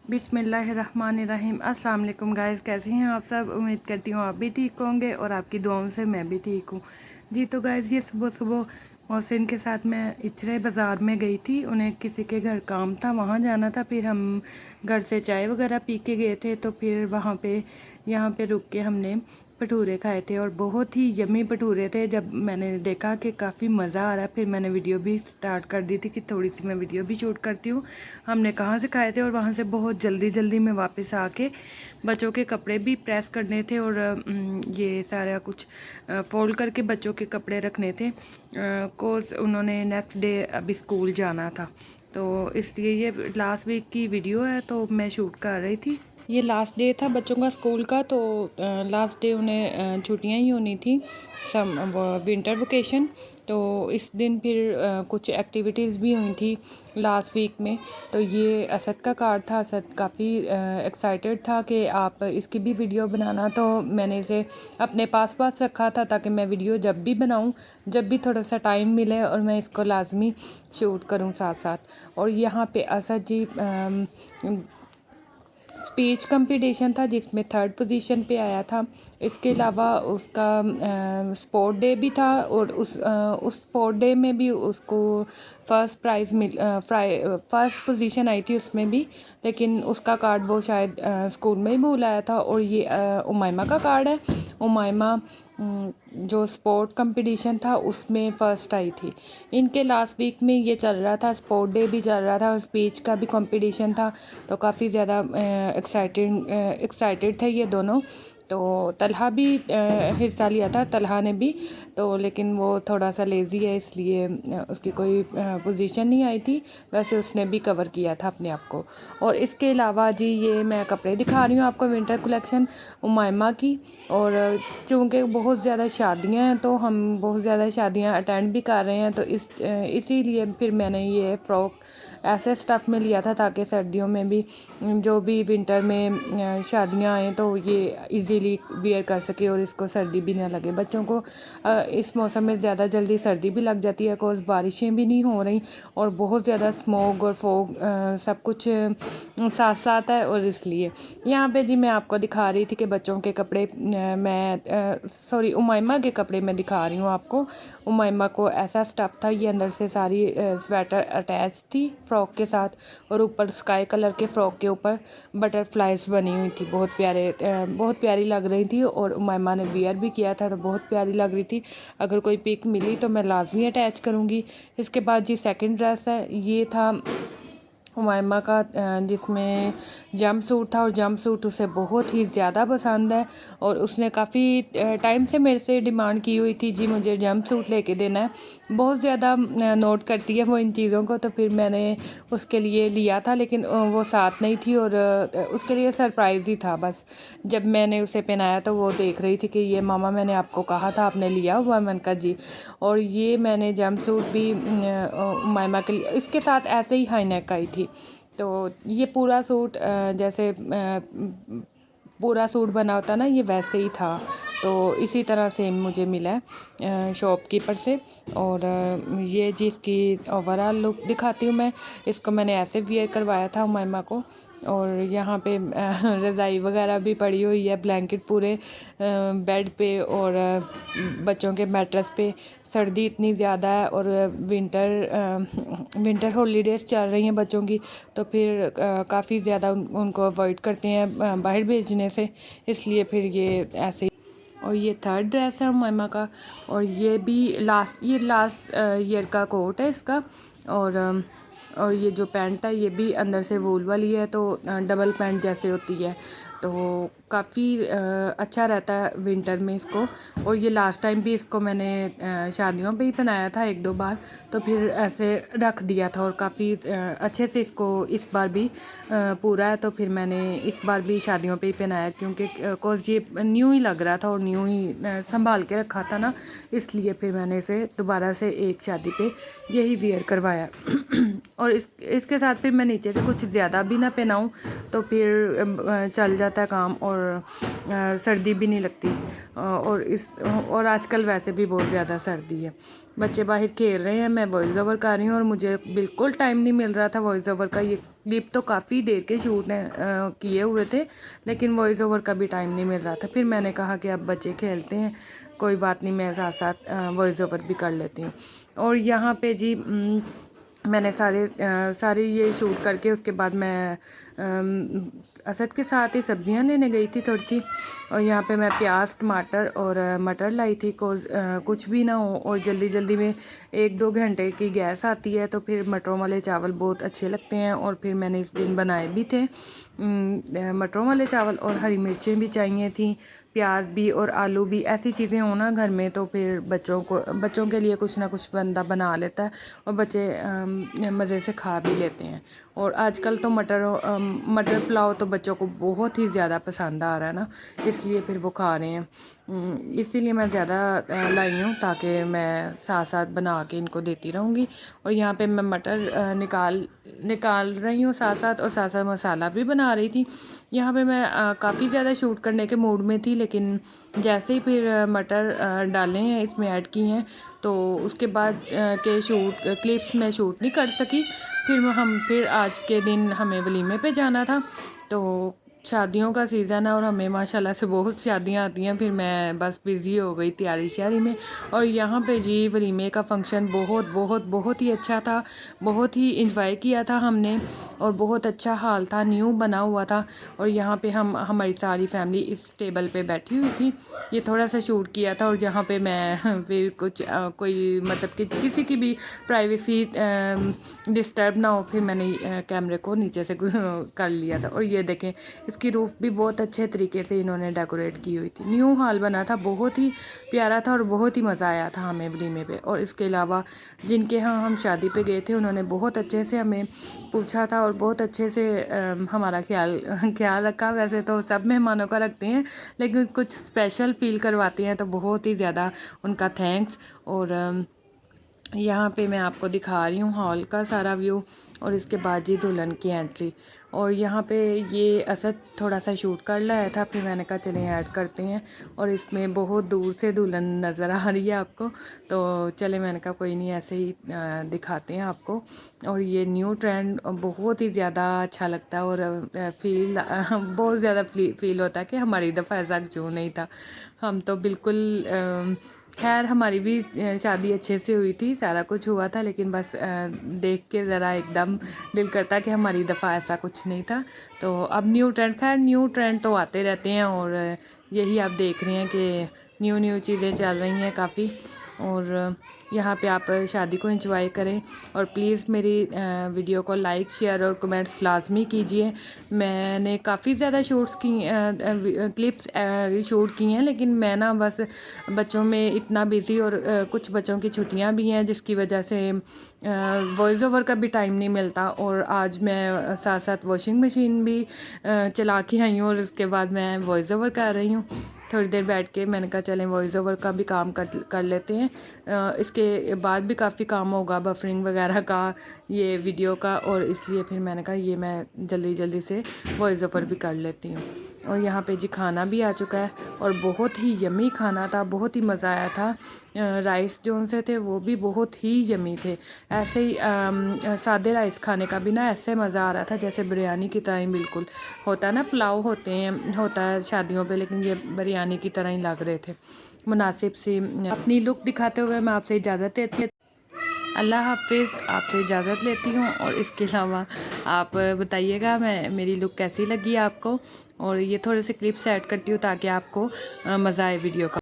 बिस्मिल्लाहिर्रहमानिर्रहीम। अस्सलाम वालेकुम गाइस, कैसे हैं आप सब। उम्मीद करती हूँ आप भी ठीक होंगे और आपकी दुआओं से मैं भी ठीक हूँ जी। तो गाइस ये सुबह सुबह मोहसिन के साथ मैं इचरे बाज़ार में गई थी, उन्हें किसी के घर काम था, वहाँ जाना था। फिर हम घर से चाय वगैरह पी के गए थे, तो फिर वहाँ पे यहाँ पे रुक के हमने भटूरे खाए थे और बहुत ही यम्मी भटूरे थे। जब मैंने देखा कि काफ़ी मज़ा आ रहा है, फिर मैंने वीडियो भी स्टार्ट कर दी थी कि थोड़ी सी मैं वीडियो भी शूट करती हूँ। हमने कहाँ से खाए थे और वहाँ से बहुत जल्दी जल्दी में वापस आके बच्चों के कपड़े भी प्रेस करने थे और ये सारा कुछ फोल्ड करके बच्चों के कपड़े रखने थे को उन्होंने नेक्स्ट डे अभी स्कूल जाना था, तो इसलिए ये लास्ट वीक की वीडियो है, तो मैं शूट कर रही थी। ये लास्ट डे था बच्चों का स्कूल का, तो लास्ट डे उन्हें छुट्टियां ही होनी थी, सम विंटर वेकेशन। तो इस दिन फिर कुछ एक्टिविटीज़ भी हुई थी लास्ट वीक में। तो ये असद का कार्ड था, असद काफ़ी एक्साइटेड था कि आप इसकी भी वीडियो बनाना, तो मैंने इसे अपने पास रखा था ताकि मैं वीडियो जब भी बनाऊं, जब भी थोड़ा सा टाइम मिले और मैं इसको लाजमी शूट करूं साथ साथ। और यहाँ पे असद जी स्पीच कंपटीशन था जिसमें 3rd पोजीशन पे आया था। इसके अलावा उसका स्पोर्ट डे भी था और उस स्पोर्ट डे में भी उसको फर्स्ट प्राइज़ फर्स्ट पोजीशन आई थी उसमें भी, लेकिन उसका कार्ड वो शायद स्कूल में ही भूल आया था। और ये उमाइमा का कार्ड है। उमाइमा जो स्पोर्ट कंपटीशन था उसमें फ़र्स्ट आई थी। इनके लास्ट वीक में ये चल रहा था, स्पोर्ट डे भी चल रहा था और स्पीच का भी कंपटीशन था, तो काफ़ी ज़्यादा एक्साइटेड थे ये दोनों। तो तलहा भी हिस्सा लिया था, तलहा ने भी, तो लेकिन वो थोड़ा सा लेज़ी है इसलिए उसकी कोई पोजीशन नहीं आई थी। वैसे उसने भी कवर किया था अपने आप को। और इसके अलावा जी ये मैं कपड़े दिखा रही हूँ आपको, विंटर कलेक्शन उमाइमा की। और चूँकि बहुत ज़्यादा शादियाँ हैं तो हम बहुत ज़्यादा शादियाँ अटेंड भी कर रहे हैं, तो इसीलिए फिर मैंने ये फ़्रॉक ऐसे स्टफ़ में लिया था ताकि सर्दियों में भी जो भी विंटर में शादियाँ आएँ तो ये इजीली वियर कर सके और इसको सर्दी भी ना लगे। बच्चों को इस मौसम में ज़्यादा जल्दी सर्दी भी लग जाती है, बिकॉज़ बारिशें भी नहीं हो रही और बहुत ज़्यादा स्मॉग और फॉग सब कुछ साथ साथ है। और इसलिए यहाँ पे जी मैं आपको दिखा रही थी कि बच्चों के कपड़े सॉरी उमाइमा के कपड़े मैं दिखा रही हूँ आपको। उमाइमा को ऐसा स्टफ़ था, ये अंदर से सारी स्वेटर अटैच थी फ़्रॉक के साथ और ऊपर स्काई कलर के फ़्रॉक के ऊपर बटरफ्लाइज बनी हुई थी, बहुत प्यारी लग रही थी। और उमाइमा ने वियर भी किया था तो बहुत प्यारी लग रही थी। अगर कोई पिक मिली तो मैं लाजमी अटैच करूँगी। इसके बाद जी सेकंड ड्रेस है, ये था उमाइमा का जिसमें जंप सूट था और जंप सूट उसे बहुत ही ज़्यादा पसंद है और उसने काफ़ी टाइम से मेरे से डिमांड की हुई थी, जी मुझे जंप सूट लेके देना है। बहुत ज़्यादा नोट करती है वो इन चीज़ों को, तो फिर मैंने उसके लिए लिया था, लेकिन वो साथ नहीं थी और उसके लिए सरप्राइज़ ही था बस। जब मैंने उसे पहनाया तो वो देख रही थी कि ये मामा मैंने आपको कहा था आपने लिया हुआ। मैंने कहा जी। और ये मैंने जंप सूट भी उमाइमा के लिए, इसके साथ ऐसे ही हाई नेक आई थी। तो ये पूरा सूट जैसे पूरा सूट बना होता ना, ये वैसे ही था। तो इसी तरह से मुझे मिला है शॉपकीपर से। और ये जी इसकी ओवरऑल लुक दिखाती हूँ मैं। इसको मैंने ऐसे वियर करवाया था उमाइमा को। और यहाँ पे रज़ाई वगैरह भी पड़ी हुई है, ब्लैंकेट पूरे बेड पे और बच्चों के मैट्रेस पे। सर्दी इतनी ज़्यादा है और विंटर हॉलीडेज़ चल रही हैं बच्चों की, तो फिर काफ़ी ज़्यादा उनको अवॉइड करते हैं बाहर भेजने से, इसलिए फिर ये ऐसे ही। और ये 3rd ड्रेस है उमाइमा का। और ये भी लास्ट ईयर का कोट है इसका। और ये जो पैंट है ये भी अंदर से वूल वाली है, तो डबल पैंट जैसे होती है, तो काफ़ी अच्छा रहता है विंटर में इसको। और ये लास्ट टाइम भी इसको मैंने शादियों पे ही पहनाया था 1-2 बार, तो फिर ऐसे रख दिया था और काफ़ी अच्छे से इसको इस बार भी पूरा है, तो फिर मैंने इस बार भी शादियों पे ही पहनाया क्योंकि कोज़ ये न्यू ही लग रहा था और न्यू ही संभाल के रखा था ना, इसलिए फिर मैंने इसे दोबारा से एक शादी पे यही वियर करवाया। और इसके साथ फिर मैं नीचे से कुछ ज़्यादा भी ना पहनाऊँ तो फिर चल जाता है काम और सर्दी भी नहीं लगती। और आजकल वैसे भी बहुत ज़्यादा सर्दी है, बच्चे बाहर खेल रहे हैं, मैं वॉइस ओवर कर रही हूँ और मुझे बिल्कुल टाइम नहीं मिल रहा था वॉइस ओवर का। क्लिप तो काफ़ी देर के शूट किए हुए थे, लेकिन वॉइस ओवर का भी टाइम नहीं मिल रहा था। फिर मैंने कहा कि अब बच्चे खेलते हैं, कोई बात नहीं, मैं साथ साथ वॉइस ओवर भी कर लेती हूँ। और यहाँ पे जी मैंने सारे ये शूट करके उसके बाद मैं असद के साथ ही सब्जियां लेने गई थी थोड़ी सी। और यहाँ पे मैं प्याज, टमाटर और मटर लाई थी। कुछ भी ना हो और जल्दी जल्दी में 1-2 घंटे की गैस आती है, तो फिर मटरों वाले चावल बहुत अच्छे लगते हैं। और फिर मैंने इस दिन बनाए भी थे मटरों वाले चावल। और हरी मिर्चें भी चाहिए थी, प्याज भी और आलू भी। ऐसी चीज़ें हो ना घर में तो फिर बच्चों के लिए कुछ ना कुछ बंदा बना लेता है और बच्चे मज़े से खा भी लेते हैं। और आजकल तो मटर पुलाव तो बच्चों को बहुत ही ज़्यादा पसंद आ रहा है ना, इसलिए फिर वो खा रहे हैं। इसीलिए मैं ज़्यादा लाई हूँ ताकि मैं साथ साथ बना के इनको देती रहूँगी। और यहाँ पे मैं मटर निकाल रही हूँ साथ साथ, और साथ साथ मसाला भी बना रही थी। यहाँ पे मैं काफ़ी ज़्यादा शूट करने के मूड में थी, लेकिन जैसे ही फिर मटर डाले हैं, इसमें ऐड किए हैं, तो उसके बाद के क्लिप्स में शूट नहीं कर सकी। फिर आज के दिन हमें वलीमे पे जाना था, तो शादियों का सीज़न है और हमें माशाल्लाह से बहुत शादियां आती हैं। फिर मैं बस बिज़ी हो गई तैयारी श्यारी में। और यहाँ पे जी वलीमे का फ़ंक्शन बहुत बहुत बहुत ही अच्छा था, बहुत ही इंजॉय किया था हमने। और बहुत अच्छा हाल था, न्यू बना हुआ था। और यहाँ पे हमारी सारी फैमिली इस टेबल पे बैठी हुई थी। ये थोड़ा सा शूट किया था, और जहाँ पे मैं फिर कुछ कोई मतलब कि किसी की भी प्राइवेसी डिस्टर्ब ना हो, फिर मैंने कैमरे को नीचे से कर लिया था। और ये देखें, इसकी रूफ़ भी बहुत अच्छे तरीके से इन्होंने डेकोरेट की हुई थी। न्यू हॉल बना था, बहुत ही प्यारा था और बहुत ही मज़ा आया था हमें वलीमे पे। और इसके अलावा जिनके यहाँ हम शादी पे गए थे, उन्होंने बहुत अच्छे से हमें पूछा था और बहुत अच्छे से हमारा ख्याल रखा। वैसे तो सब मेहमानों का रखते हैं, लेकिन कुछ स्पेशल फ़ील करवाते हैं तो बहुत ही ज़्यादा उनका थैंक्स। और यहाँ पे मैं आपको दिखा रही हूँ हॉल का सारा व्यू। और इसके बाद जी दुल्हन की एंट्री। और यहाँ पे ये असद थोड़ा सा शूट कर लाया था, फिर मैंने कहा चलें ऐड करते हैं। और इसमें बहुत दूर से दुल्हन नज़र आ रही है आपको, तो चले मैंने कहा कोई नहीं, ऐसे ही दिखाते हैं आपको। और ये न्यू ट्रेंड बहुत ही ज़्यादा अच्छा लगता है, और बहुत ज़्यादा फील होता है कि हमारी दफ़ा ऐसा क्यों नहीं था। हम तो बिल्कुल खैर हमारी भी शादी अच्छे से हुई थी, सारा कुछ हुआ था, लेकिन बस देख के ज़रा एकदम दिल करता कि हमारी दफ़ा ऐसा कुछ नहीं था। तो अब न्यू ट्रेंड तो आते रहते हैं, और यही आप देख रहे हैं कि न्यू चीज़ें चल रही हैं काफ़ी। और यहाँ पे आप शादी को एंजॉय करें। और प्लीज़ मेरी वीडियो को लाइक, शेयर और कमेंट्स लाजमी कीजिए। मैंने काफ़ी ज़्यादा क्लिप्स शूट की हैं, लेकिन मैं ना बस बच्चों में इतना बिज़ी, और कुछ बच्चों की छुट्टियां भी हैं जिसकी वजह से वॉइस ओवर का भी टाइम नहीं मिलता। और आज मैं साथ साथ वॉशिंग मशीन भी चला के आई हूँ, और उसके बाद मैं वॉइस ओवर कर रही हूँ। थोड़ी देर बैठ के मैंने कहा चलें वॉइस ओवर का भी काम कर लेते हैं। इसके बाद भी काफ़ी काम होगा बफरिंग वगैरह का, ये वीडियो का, और इसलिए फिर मैंने कहा ये मैं जल्दी से वॉइस ओवर भी कर लेती हूँ। और यहाँ पे जी खाना भी आ चुका है, और बहुत ही यमी खाना था, बहुत ही मज़ा आया था। राइस जो से थे वो भी बहुत ही यमी थे। ऐसे ही सादे राइस खाने का भी ना ऐसे मज़ा आ रहा था जैसे बिरयानी की तरह ही बिल्कुल होता है ना, पुलाव होता है शादियों पे, लेकिन ये बिरयानी की तरह ही लग रहे थे। मुनासिब सी अपनी लुक दिखाते हुए मैं आपसे इजाज़त लेती हूँ। अल्लाह हाफिज़, आपसे इजाज़त लेती हूँ। और इसके अलावा आप बताइएगा मेरी लुक कैसी लगी आपको। और ये थोड़े से क्लिप्स ऐड करती हूँ ताकि आपको मज़ा आए वीडियो का।